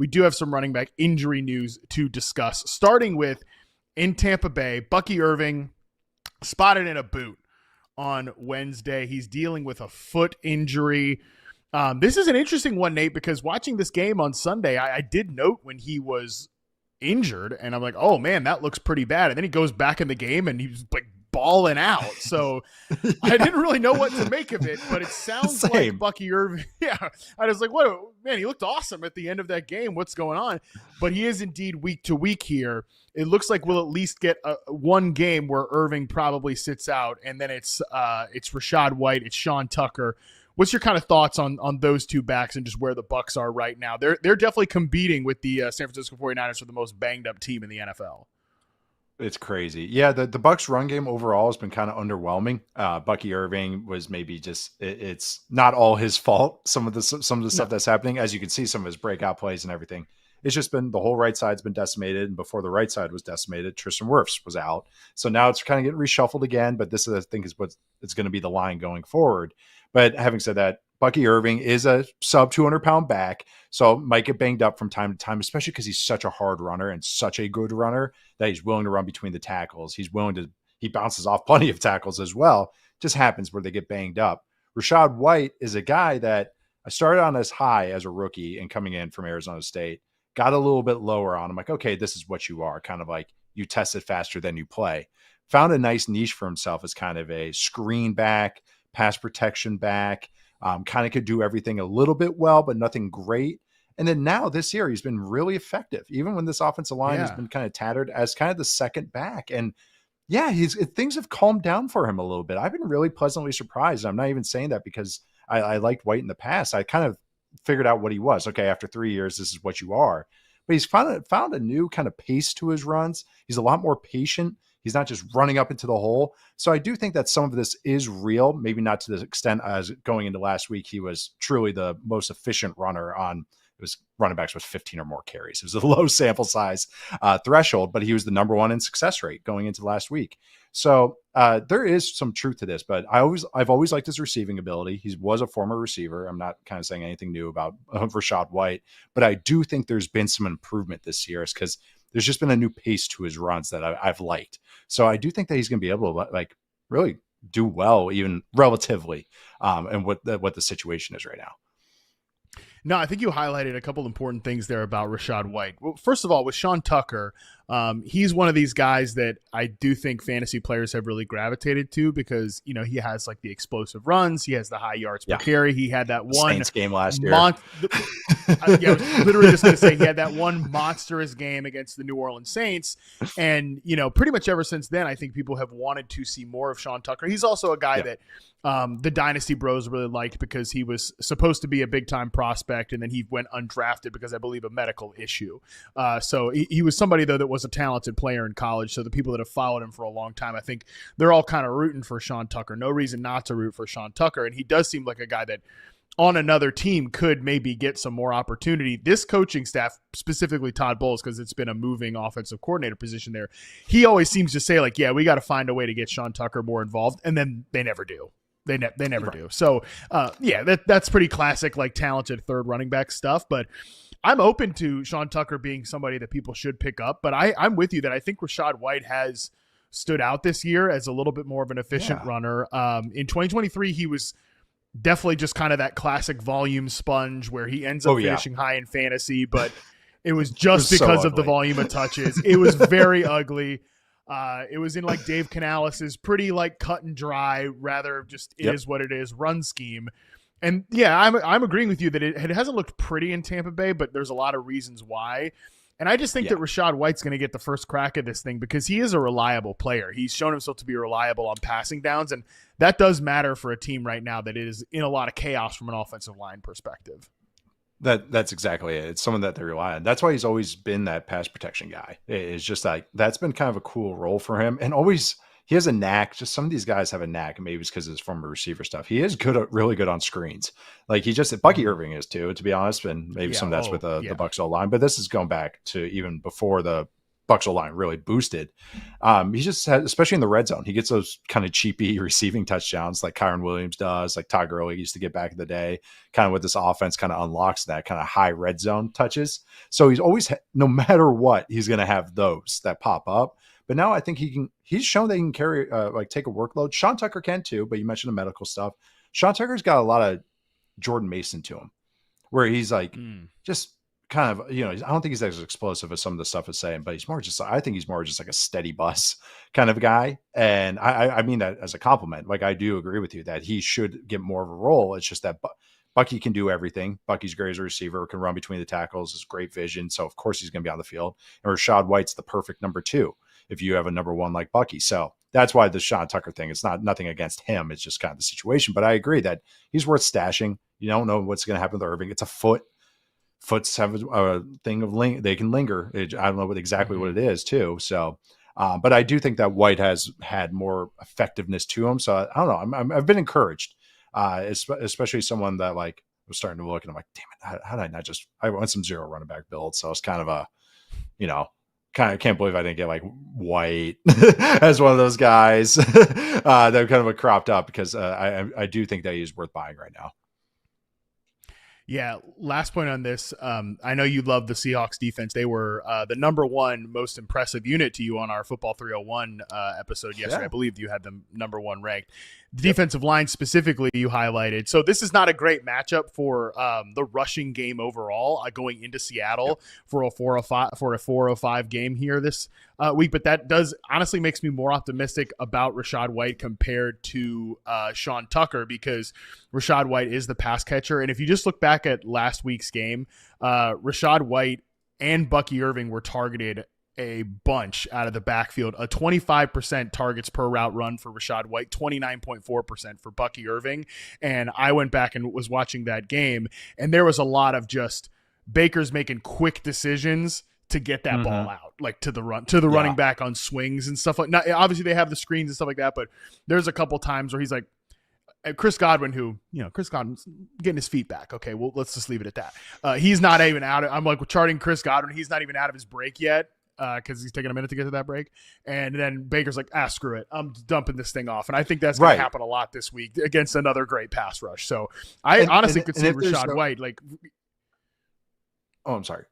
we do have some running back injury news to discuss, starting with in Tampa Bay, Bucky Irving spotted in a boot on Wednesday. He's dealing with a foot injury. This is an interesting one, Nate, because watching this game on Sunday, I did note when he was injured, and I'm like, oh man, that looks pretty bad. And then he goes back in the game and he's like balling out. So I didn't really know what to make of it, but it sounds like Bucky Irving. Yeah. I was like, what, man, he looked awesome at the end of that game. What's going on? But he is indeed week to week here. It looks like we'll at least get one game where Irving probably sits out, and then it's Rachaad White, it's Sean Tucker. What's your kind of thoughts on those two backs and just where the Bucs are right now? They're definitely competing with the San Francisco 49ers for the most banged up team in the NFL. It's crazy. Yeah, the Bucs run game overall has been kind of underwhelming. Bucky Irving was maybe just it's not all his fault. Some of the stuff that's happening, as you can see, some of his breakout plays and everything. It's just been the whole right side's been decimated, and before the right side was decimated, Tristan Wirfs was out. So now it's kind of getting reshuffled again. But this, I think, is what it's going to be the line going forward. But having said that, Bucky Irving is a sub 200-pound back, so might get banged up from time to time, especially because he's such a hard runner and such a good runner that he's willing to run between the tackles. He bounces off plenty of tackles as well. Just happens where they get banged up. Rachaad White is a guy that I started on as high as a rookie and coming in from Arizona State, got a little bit lower on. I'm like, okay, this is what you are, kind of like you test it faster than you play. Found a nice niche for himself as kind of a screen back, pass protection back. Kind of could do everything a little bit well, but nothing great. And then now this year, he's been really effective, even when this offensive line has been kind of tattered, as kind of the second back. And yeah, things have calmed down for him a little bit. I've been really pleasantly surprised. I'm not even saying that because I liked White in the past. I kind of figured out what he was. Okay, after 3 years, this is what you are. But he's found a new kind of pace to his runs. He's a lot more patient. He's not just running up into the hole. So I do think that some of this is real, maybe not to the extent as going into last week. He was truly the most efficient runner on it was running backs with 15 or more carries. It was a low sample size threshold, but he was the number one in success rate going into last week. So there is some truth to this, but I've always liked his receiving ability. He was a former receiver. I'm not kind of saying anything new about Rachaad White, but I do think there's been some improvement this year because there's just been a new pace to his runs that I've liked. So I do think that he's going to be able to like really do well, even relatively, and what the situation is right now. No, I think you highlighted a couple important things there about Rachaad White. Well, first of all, with Sean Tucker, he's one of these guys that I do think fantasy players have really gravitated to because, you know, he has like the explosive runs. He has the high yards per carry. He had that one Saints game last year. I was literally just going to say he had that one monstrous game against the New Orleans Saints. And, you know, pretty much ever since then, I think people have wanted to see more of Sean Tucker. He's also a guy that the Dynasty Bros really liked because he was supposed to be a big-time prospect, and then he went undrafted because I believe a medical issue. So he was somebody, though, that was a talented player in college. So the people that have followed him for a long time, I think they're all kind of rooting for Sean Tucker. No reason not to root for Sean Tucker. And he does seem like a guy that on another team could maybe get some more opportunity. This coaching staff, specifically Todd Bowles, because it's been a moving offensive coordinator position there, he always seems to say, like, yeah, we got to find a way to get Sean Tucker more involved. And then they never do. They never do. So, that's pretty classic, like talented third running back stuff. But I'm open to Sean Tucker being somebody that people should pick up. But I'm with you that I think Rachaad White has stood out this year as a little bit more of an efficient runner. In 2023, he was definitely just kind of that classic volume sponge where he ends up finishing high in fantasy, but it was just because of the volume of touches. It was very ugly. It was in like Dave Canales' pretty like cut and dry, rather just it is what it is run scheme. And yeah, I'm agreeing with you that it hasn't looked pretty in Tampa Bay, but there's a lot of reasons why. And I just think that Rachaad White's going to get the first crack at this thing because he is a reliable player. He's shown himself to be reliable on passing downs, and that does matter for a team right now that is in a lot of chaos from an offensive line perspective. That's exactly it. It's someone that they rely on. That's why he's always been that pass protection guy. It's just like that's been kind of a cool role for him. And always he has a knack. Just some of these guys have a knack, and maybe it's because it's former receiver stuff. He is really good on screens. Like Bucky Irving is too, to be honest. And maybe some of that's with the Bucs O line. But this is going back to even before the Bucs line really boosted. He just had, especially in the red zone, he gets those kind of cheapy receiving touchdowns like Kyron Williams does, like Todd Gurley used to get back in the day, kind of with this offense kind of unlocks that kind of high red zone touches. So he's always, no matter what, he's going to have those that pop up. But now I think he's shown that he can carry, take a workload. Sean Tucker can too, but you mentioned the medical stuff. Sean Tucker's got a lot of Jordan Mason to him, where he's like just kind of, I don't think he's as explosive as some of the stuff is saying, but I think he's more just like a steady bus kind of guy. And I mean that as a compliment. Like, I do agree with you that he should get more of a role. It's just that Bucky can do everything. Bucky's great as a receiver, can run between the tackles, has great vision. So of course he's going to be on the field. And Rachaad White's the perfect number 2 if you have a number 1 like Bucky. So that's why the Sean Tucker thing, it's nothing against him. It's just kind of the situation. But I agree that he's worth stashing. You don't know what's going to happen with Irving. It's a foots have a thing of they can linger. I don't know exactly what it is too. So, but I do think that White has had more effectiveness to him. So I don't know. I've been encouraged, especially someone that like was starting to look and I'm like, damn it, how did I not I went some 0 running back build. So it's kind of kind of can't believe I didn't get like White as one of those guys that kind of cropped up because I do think that he's worth buying right now. Yeah, last point on this. I know you love the Seahawks defense. They were the number 1 most impressive unit to you on our Football 301 episode yesterday. Yeah. I believe you had them number 1 ranked. The defensive line specifically you highlighted. So this is not a great matchup for the rushing game overall going into Seattle for a 405 game here this week. But that does honestly makes me more optimistic about Rachaad White compared to Sean Tucker, because Rachaad White is the pass catcher. And if you just look back at last week's game, Rachaad White and Bucky Irving were targeted a bunch out of the backfield. A 25% targets per route run for Rachaad White, 29.4% for Bucky Irving. And I went back and was watching that game, and there was a lot of just Baker's making quick decisions to get that ball out, like to the running back on swings and stuff like that. Now, obviously they have the screens and stuff like that, but there's a couple times where he's like, Chris Godwin's getting his feet back. Okay, well, let's just leave it at that. He's not even out. I'm like charting Chris Godwin. He's not even out of his break yet, because he's taking a minute to get to that break. And then Baker's like, screw it. I'm dumping this thing off. And I think that's going to happen a lot this week against another great pass rush. So I honestly could see Rachaad White like. Oh, I'm sorry.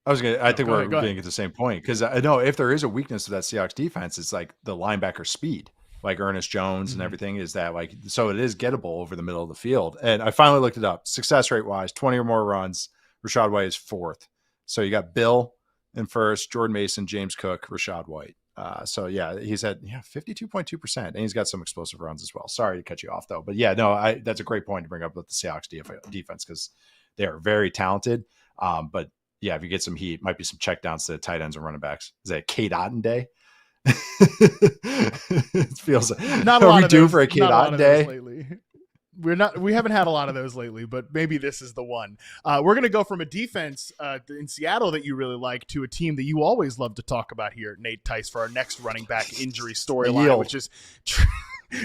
I think we're getting at the same point, because I know if there is a weakness to that Seahawks defense, it's like the linebacker speed, like Ernest Jones and everything is that like, so it is gettable over the middle of the field. And I finally looked it up. Success rate wise, 20 or more runs, Rachaad White is 4th. So you got Bill in 1st, Jordan Mason, James Cook, Rachaad White. So yeah, he's at 52.2%, and he's got some explosive runs as well. Sorry to cut you off though, but yeah, no, that's a great point to bring up with the Seahawks defense, because they are very talented. But yeah, if you get some heat, might be some checkdowns to the tight ends and running backs. Is that Kate Otten day? It feels like not a lot of those, for a Kate Otten day lately. We haven't had a lot of those lately, but maybe this is the one. We're going to go from a defense in Seattle that you really like to a team that you always love to talk about here, Nate Tice, for our next running back injury storyline, which is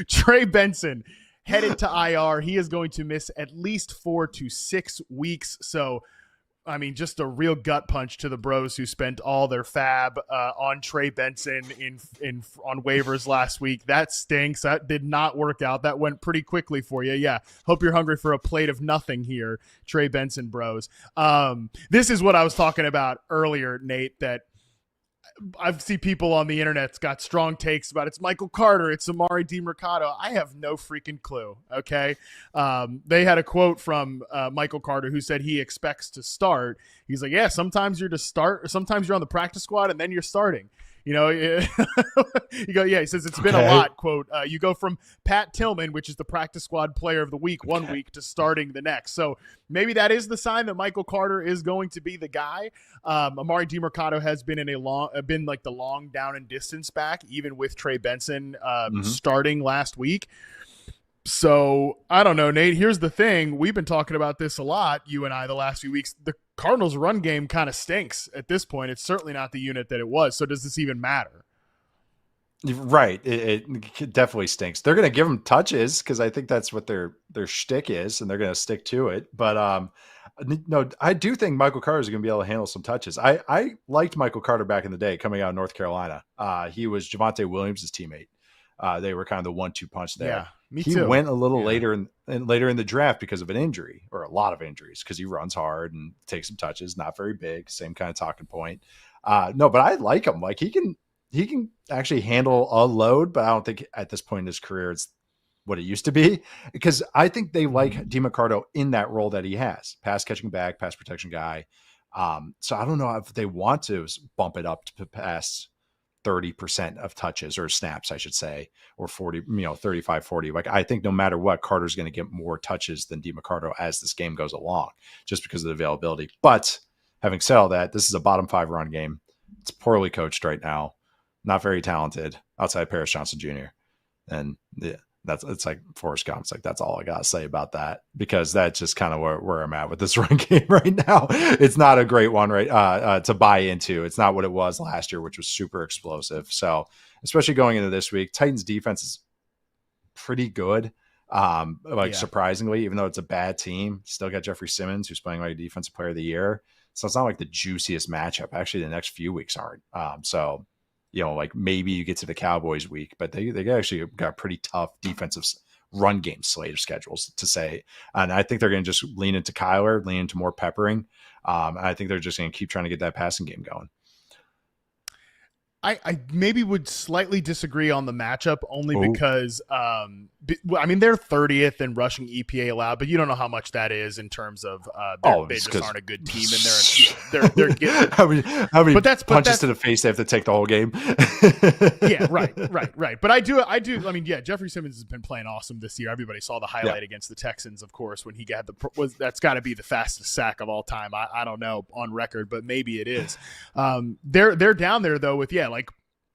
Trey Benson headed to IR. He is going to miss at least 4 to 6 weeks. So, I mean, just a real gut punch to the bros who spent all their fab on Trey Benson on waivers last week. That stinks. That did not work out. That went pretty quickly for you. Yeah. Hope you're hungry for a plate of nothing here, Trey Benson bros. This is what I was talking about earlier, Nate, that I've seen people on the internet's got strong takes about it's Michael Carter, it's Amari DiMercato. I have no freaking clue. Okay. They had a quote from Michael Carter who said he expects to start. He's like, yeah, sometimes you're to start, or sometimes you're on the practice squad and then you're starting. You know, you go, yeah, he says it's been a lot, quote, you go from Pat Tillman, which is the practice squad player of the week, one week, to starting the next. So maybe that is the sign that Michael Carter is going to be the guy. Amari DiMercato has been been like the long down and distance back, even with Trey Benson starting last week. So I don't know, Nate, here's the thing. We've been talking about this a lot, you and I, the last few weeks. The Cardinals run game kind of stinks at this point. It's certainly not the unit that it was. So does this even matter? Right. It definitely stinks. They're going to give them touches because I think that's what their shtick is, and they're going to stick to it. But No, I do think Michael Carter is going to be able to handle some touches. I liked Michael Carter back in the day coming out of North Carolina. He was Javonte Williams' teammate. They were kind of the 1-2 punch there. Yeah, me he too. went a little later in the draft because of an injury, or a lot of injuries, because he runs hard and takes some touches, not very big, same kind of talking point. No, but I like him. Like he can actually handle a load, but I don't think at this point in his career it's what it used to be, because I think they like DeMarcado in that role that he has, pass catching back, pass protection guy. So I don't know if they want to bump it up to pass 30% of touches or snaps, I should say, or 40, 35, 40. Like, I think no matter what, Carter's going to get more touches than DeMarcado as this game goes along, just because of the availability. But having said all that, this is a bottom 5 run game. It's poorly coached right now, not very talented outside Paris Johnson Jr. And it's like Forrest Gump. It's like, that's all I got to say about that, because that's just kind of where I'm at with this run game right now. It's not a great one, right? To buy into. It's not what it was last year, which was super explosive. So especially going into this week, Titans defense is pretty good. Surprisingly, even though it's a bad team, still got Jeffrey Simmons, who's playing like defensive player of the year. So it's not like the juiciest matchup. Actually, the next few weeks aren't. Like maybe you get to the Cowboys week, but they actually got a pretty tough defensive run game slate of schedules to say. And I think they're going to just lean into Kyler, lean into more peppering. And I think they're just going to keep trying to get that passing game going. I maybe would slightly disagree on the matchup, only because, they're 30th in rushing EPA allowed, but you don't know how much that is in terms of they just aren't a good team, and they're getting how many punches to the face they have to take the whole game. Yeah, right. But I do. Jeffrey Simmons has been playing awesome this year. Everybody saw the highlight against the Texans, of course, when he got that's got to be the fastest sack of all time. I don't know on record, but maybe it is. They're down there though with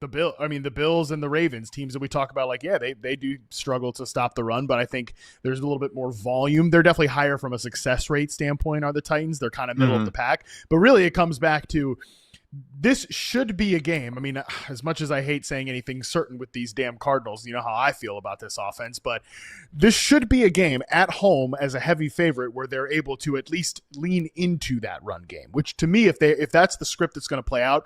the Bills and the Ravens, teams that we talk about, they do struggle to stop the run, but I think there's a little bit more volume. They're definitely higher from a success rate standpoint are the Titans. They're kind of middle of the pack, but really it comes back to this should be a game. I mean, as much as I hate saying anything certain with these damn Cardinals, you know how I feel about this offense, but this should be a game at home as a heavy favorite where they're able to at least lean into that run game, which to me, if that's the script that's going to play out,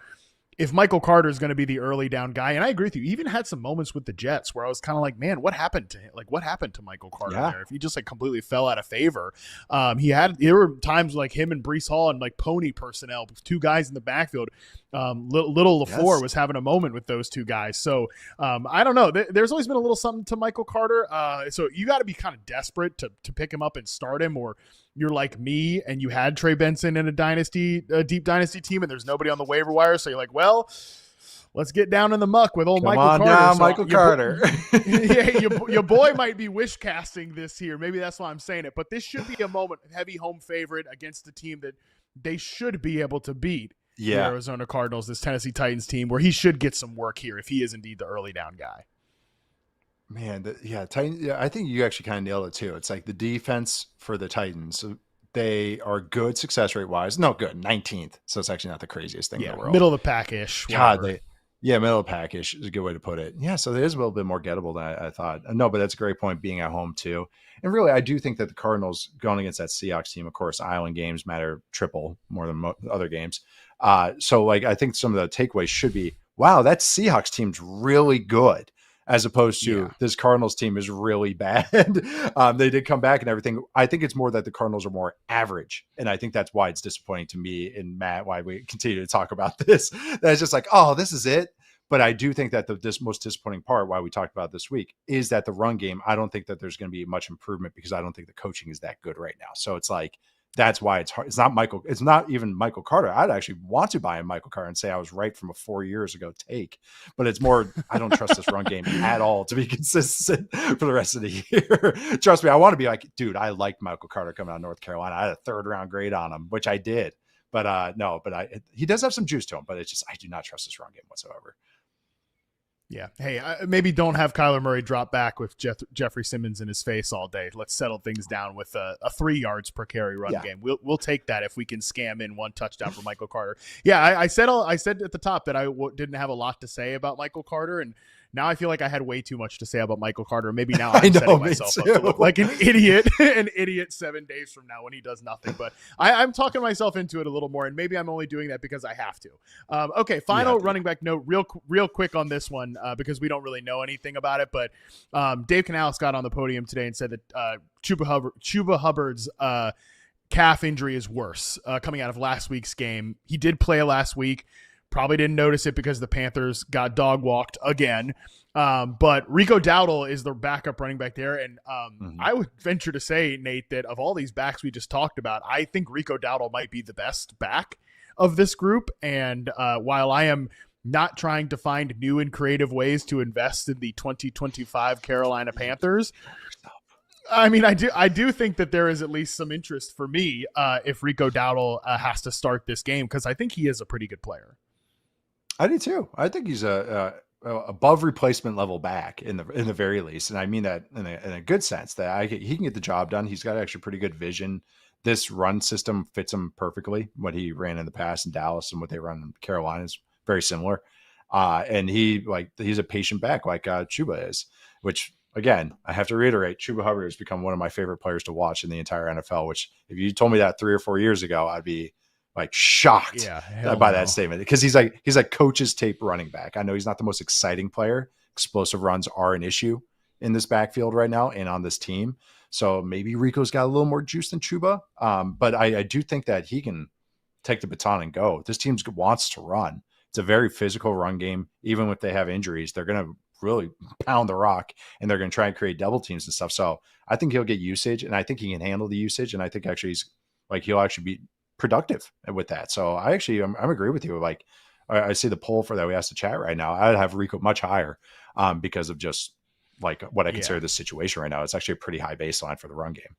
if Michael Carter is going to be the early down guy, and I agree with you, he even had some moments with the Jets where I was kind of like, man, what happened to him? Like, what happened to Michael Carter there? If he just completely fell out of favor, there were times like him and Breece Hall and pony personnel, 2 guys in the backfield. Little LaFleur was having a moment with those 2 guys. So I don't know. There's always been a little something to Michael Carter. So you got to be kind of desperate to pick him up and start him, or you're like me and you had Trey Benson in a deep dynasty team, and there's nobody on the waiver wire. So you're like, well, let's get down in the muck with old Michael Carter. Now, Michael Carter. Your boy might be wish casting this year. Maybe that's why I'm saying it. But this should be a moment, heavy home favorite against a team that they should be able to beat. The Arizona Cardinals, this Tennessee Titans team, where he should get some work here if he is indeed the early down guy. Man, Titans. Yeah, I think you actually kind of nailed it too. It's like the defense for the Titans. They are good success rate wise. No, good 19th. So it's actually not the craziest thing in the world. Middle of the pack-ish. God, middle of the pack-ish is a good way to put it. Yeah, so it is a little bit more gettable than I thought. No, but that's a great point, being at home too. And really, I do think that the Cardinals going against that Seahawks team, of course, island games matter triple more than other games. So I think some of the takeaways should be, wow, that Seahawks team's really good, as opposed to this Cardinals team is really bad. They did come back and everything. I think it's more that the Cardinals are more average. And I think that's why it's disappointing to me and Matt, why we continue to talk about this. That's just like, oh, this is it. But I do think that this most disappointing part, why we talked about this week, is that the run game, I don't think that there's going to be much improvement, because I don't think the coaching is that good right now. So it's like, that's why it's hard. It's not even Michael Carter. I'd actually want to buy a Michael Carter and say I was right from a 4 years ago take, but it's more, I don't trust this run game at all to be consistent for the rest of the year. Trust me. I want to be like, dude, I liked Michael Carter coming out of North Carolina. I had a 3rd round grade on him, which I did, but he does have some juice to him, but it's just, I do not trust this run game whatsoever. Yeah. Hey, maybe don't have Kyler Murray drop back with Jeffrey Simmons in his face all day. Let's settle things down with a 3 yards per carry run game. We'll take that if we can scam in 1 touchdown for Michael Carter. Yeah, I said at the top that I didn't have a lot to say about Michael Carter, and Now I feel like I had way too much to say about Michael Carter. Maybe now I I'm know, setting me myself up too. to look like an idiot 7 days from now when he does nothing. But I'm talking myself into it a little more, and maybe I'm only doing that because I have to. Okay, final running back note, real quick on this one, because we don't really know anything about it. But Dave Canales got on the podium today and said that Chuba Hubbard's calf injury is worse coming out of last week's game. He did play last week. Probably didn't notice it because the Panthers got dog walked again. But Rico Dowdle is the backup running back there. And I would venture to say, Nate, that of all these backs we just talked about, I think Rico Dowdle might be the best back of this group. And while I am not trying to find new and creative ways to invest in the 2025 Carolina Panthers, I mean, I do think that there is at least some interest for me if Rico Dowdle has to start this game, because I think he is a pretty good player. I do too. I think he's a above replacement level back in the very least, and I mean that in a good sense, that he can get the job done. He's got actually pretty good vision. This run system fits him perfectly. What he ran in the past in Dallas and what they run in Carolina is very similar. And he's a patient back like Chuba is, which, again, I have to reiterate, Chuba Hubbard has become one of my favorite players to watch in the entire NFL, which if you told me that 3 or 4 years ago, I'd be like shocked by that statement, because he's like coach's tape running back. I know he's not the most exciting player. Explosive runs are an issue in this backfield right now and on this team. So maybe Rico's got a little more juice than Chuba. But I do think that he can take the baton and go. This team wants to run. It's a very physical run game. Even if they have injuries, they're going to really pound the rock, and they're going to try and create double teams and stuff. So I think he'll get usage, and I think he can handle the usage. And I think actually he'll actually be productive with that. So I agree with you. Like, I see the poll for that we asked the chat right now. I'd have Rico much higher because of just like what I consider this situation right now. It's actually a pretty high baseline for the run game.